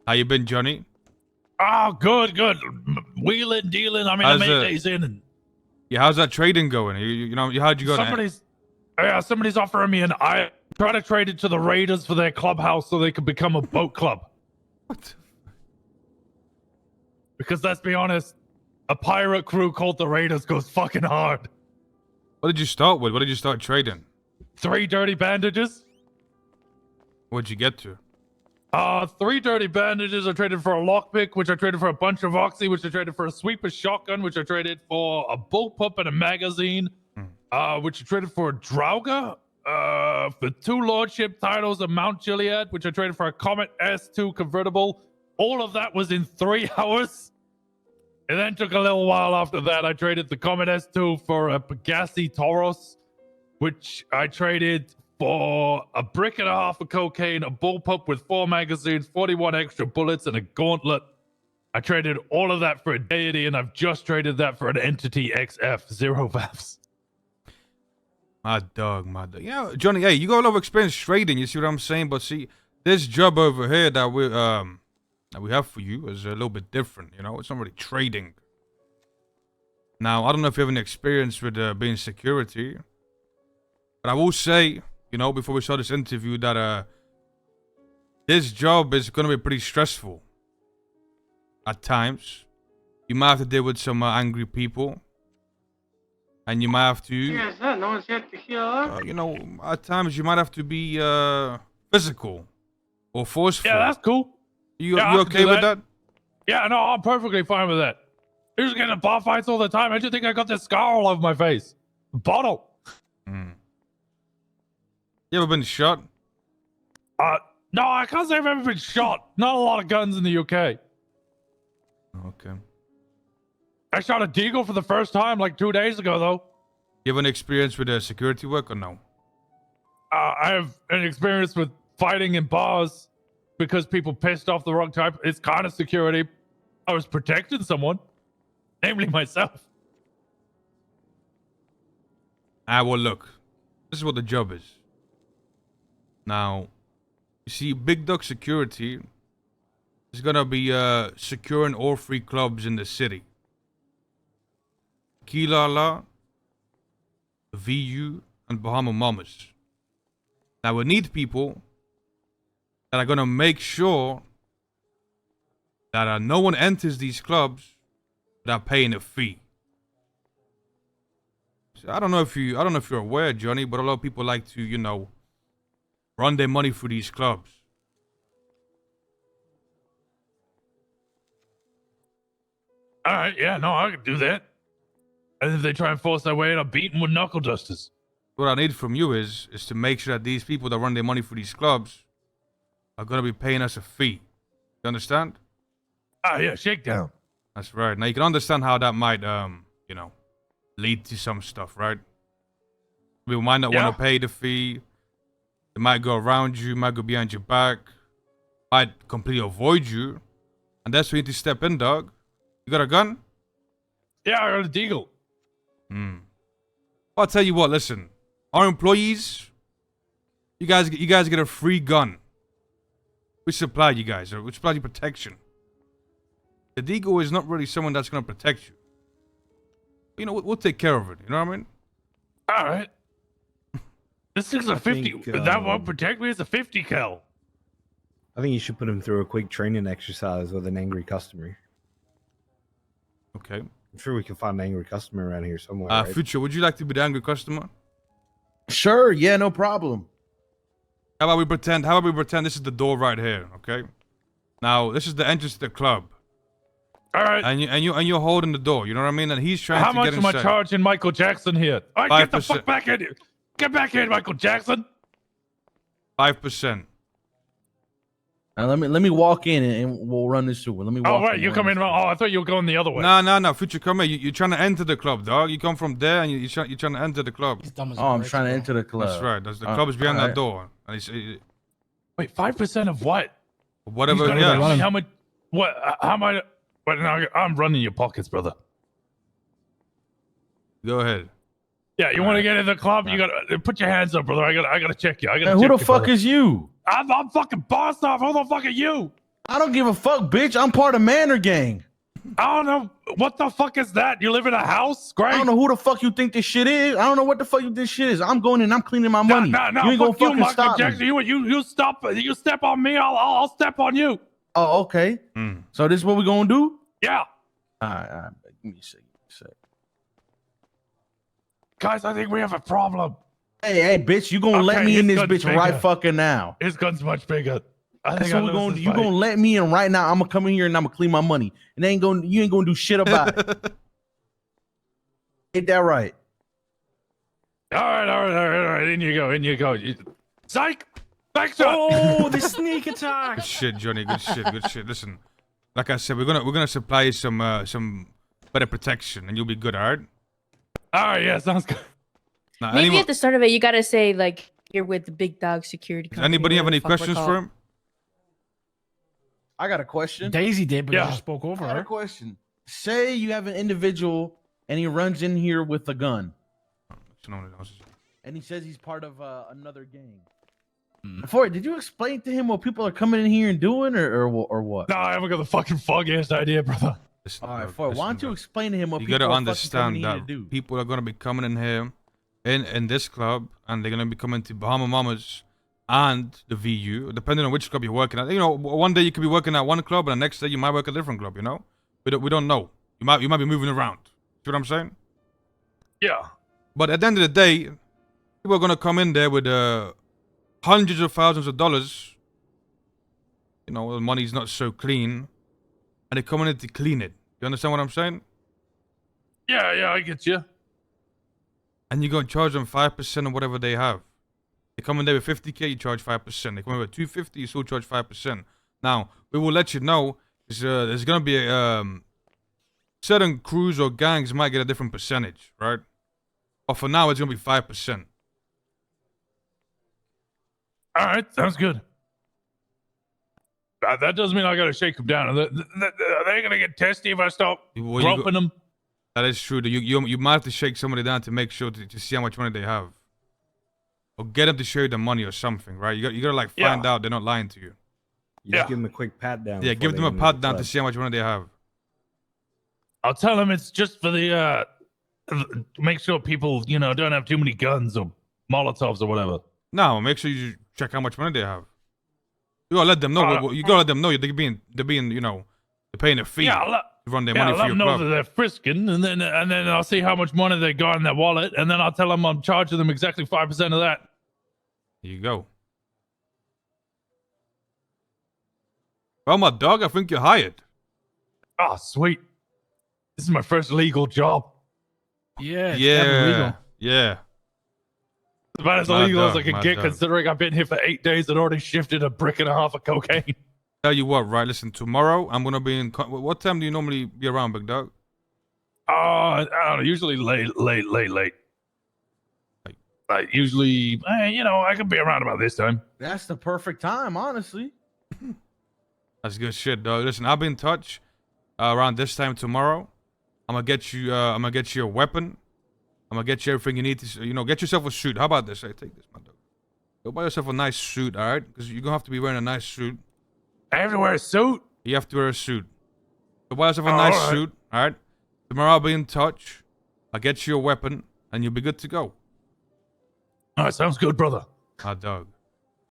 How you been, Johnny? Oh, good. Wheeling, dealing. I mean, I'm 8 days in, and Yeah, how's that trading going? How'd you go? somebody's offering me I try to trade it to the Raiders for their clubhouse so they could become a boat club. What? Because let's be honest, a pirate crew called the Raiders goes fucking hard. What did you start with? What did you start trading? 3 dirty bandages. What'd you get to? 3 dirty bandages. I traded for a lockpick, which I traded for a bunch of oxy, which I traded for a sweeper shotgun, which I traded for a bullpup and a magazine, which I traded for a Drauga, for 2 lordship titles, a Mount Gilead, which I traded for a Comet S2 convertible. All of that was in 3 hours. It then took a little while after that. I traded the Comet S2 for a Pegassi Tauros, which I traded for a brick and a half of cocaine, a bullpup with 4 magazines, 41 extra bullets, and a gauntlet. I traded all of that for a deity, and I've just traded that for an entity XF, 0 VAFs. My dog. Yeah, Johnny, hey, you got a lot of experience trading, you see what I'm saying? But see, this job over here that we have for you is a little bit different, you know? It's not really trading. Now, I don't know if you have any experience with being security, but I will say, you know, before we start this interview, that this job is going to be pretty stressful at times. You might have to deal with some angry people, and you might have to, you know, at times you might have to be physical or forceful. Yeah, that's cool. You okay with that? Yeah, no, I'm perfectly fine with that. You're just getting in bar fights all the time. I just think I got this scar all over my face. Bottle. You ever been shot? No, I can't say I've ever been shot. Not a lot of guns in the UK. Okay. I shot a deagle for the first time like 2 days ago, though. You have an experience with security work or no? I have an experience with fighting in bars because people pissed off the wrong type. It's kind of security. I was protecting someone, namely myself. Well, look. This is what the job is. Now, you see, Big Dog Security is gonna be securing all 3 clubs in the city. Kilala, VU, and Bahama Mamas. Now, we need people that are gonna make sure that no one enters these clubs without paying a fee. So I don't know if you're aware, Johnny, but a lot of people like to, you know, run their money through these clubs. All right, yeah, no, I could do that. And if they try and force their way in, I'll beat them with knuckle dusters. What I need from you is to make sure that these people that run their money through these clubs are gonna be paying us a fee. You understand? Yeah, shakedown. That's right. Now you can understand how that might, you know, lead to some stuff, right? People might not want to pay the fee. They might go around you, might go behind your back, might completely avoid you. And that's where you need to step in, dog. You got a gun? Yeah, I got a deagle. I'll tell you what, listen. Our employees, you guys get a free gun. We supply you guys, we supply you protection. The deagle is not really someone that's gonna protect you. You know, we'll take care of it, you know what I mean? All right. This thing's a 50. That won't protect me. It's a 50 cal. I think you should put him through a quick training exercise with an angry customer. Okay. I'm sure we can find an angry customer around here somewhere. Right? Future, would you like to be the angry customer? Sure, yeah, no problem. How about we pretend this is the door right here, okay? Now, this is the entrance to the club. All right. And you're holding the door, you know what I mean? And he's trying How to get inside. much am I charging Michael Jackson here? All right, get the 5%. fuck back in here. Get back here, Michael Jackson. 5%. Now let me walk in and we'll run this through. Let me walk. Oh, right, you come in. Oh, I thought you were going the other way. No, Future, come here. You're trying to enter the club, dog. You come from there and you're trying to enter the club. Oh, I'm trying to enter the club. That's right. The club is behind that door. And Wait, 5% of what? Whatever. Yeah. How much? What? How much? But now I'm running your pockets, brother. Go ahead. Yeah, you want to get in the club? You gotta put your hands up, brother. I gotta check you. Who the fuck is you? I'm fucking boss off. Who the fuck are you? I don't give a fuck, bitch. I'm part of Manor Gang. I don't know. What the fuck is that? You live in a house? Great. I don't know who the fuck you think this shit is. I don't know what the fuck you this shit is. I'm going in. I'm cleaning my money. No, You ain't gonna fuck you, fucking Michael stop Jackson. me. You stop. You step on me. I'll step on you. Oh, okay. So this is what we gonna do? Yeah. All right. Give me a second. Guys, I think we have a problem. Hey, bitch, you gonna let Okay, me in his this gun's bitch right bigger. fucking now? His gun's much bigger. I That's think what I we're lose gonna do. this You fight. gonna let me in right now? I'm gonna come in here and I'm gonna clean my money, and you ain't gonna do shit about it. Ain't that right? All right. In you go. Psych! Back shot! Oh, the sneak attack! Good shit, Johnny. Good shit. Listen, like I said, we're gonna supply you some better protection, and you'll be good. All right. All right, yeah, sounds good. Now, Maybe at the start of it, you gotta say like you're with the big dog security. does company, anybody have whatever any the fuck we're questions called. for him? I got a question. Daisy did, but Yeah. you just spoke over I got a her. question. Say you have an individual and he runs in here with a gun, and he says he's part of another gang. Before, did you explain to him what people are coming in here and doing, or what? No, I haven't got the fucking foggiest idea, brother. Listen, All right, dog, Ford, why listen, don't you dog. explain to him what You people gotta are fucking understand coming in here that to do? people are gonna be coming in here, in this club, and they're gonna be coming to Bahama Mamas and the VU, depending on which club you're working at. You know, one day you could be working at one club, and the next day you might work at a different club. You know, we don't know. You might be moving around. See what I'm saying? Yeah. But at the end of the day, people are gonna come in there with hundreds of thousands of dollars. You know, the money's not so clean, and they're coming in to clean it. You understand what I'm saying? Yeah, I get you. And you're gonna charge them 5% of whatever they have. They come in there with 50K, you charge 5%. They come in with 250, you still charge 5%. Now, we will let you know, there's gonna be certain crews or gangs might get a different percentage, right? But for now, it's gonna be 5%. All right, sounds good. That doesn't mean I gotta shake them down. Are they gonna get testy if I stop Well, groping them? That is true. You might have to shake somebody down to make sure to see how much money they have, or get them to show you the money or something, right? You gotta like find out they're not lying to you. You just Yeah. give them a quick pat down. Yeah, before give they them a enter pat the down to club. see how much money they have. I'll tell them it's just for the make sure people don't have too many guns or Molotovs or whatever. No, make sure you check how much money they have. You gotta let them know. You gotta let them know they're being they're paying a fee Yeah, to run their yeah, money I'll for let your them know club. that they're frisking, and then I'll see how much money they got in their wallet, and then I'll tell them I'm charging them exactly 5% of that. There you go. Well, my dog, I think you're hired. Oh, sweet. This is my first legal job. Yeah, it's definitely legal. Yeah. About as My illegal as dog, I could my get, dog. considering I've been here for 8 days and already shifted a brick and a half of cocaine. Tell you what, right? Listen, tomorrow I'm gonna be in. What time do you normally be around, big dog? I don't know, usually late. Like usually, I could be around about this time. That's the perfect time, honestly. That's good shit, dog. Listen, I'll be in touch around this time tomorrow. I'm gonna get you. I'm gonna get you a weapon. I'm gonna get you everything you need to. Get yourself a suit. How about this? Hey, take this, my dog. Go buy yourself a nice suit, all right? Because you're gonna have to be wearing a nice suit. I have to wear a suit. You have to wear a suit. Go buy yourself a Oh, nice alright. suit, all right? Tomorrow I'll be in touch. I'll get you a weapon, and you'll be good to go. All right, sounds good, brother. My dog.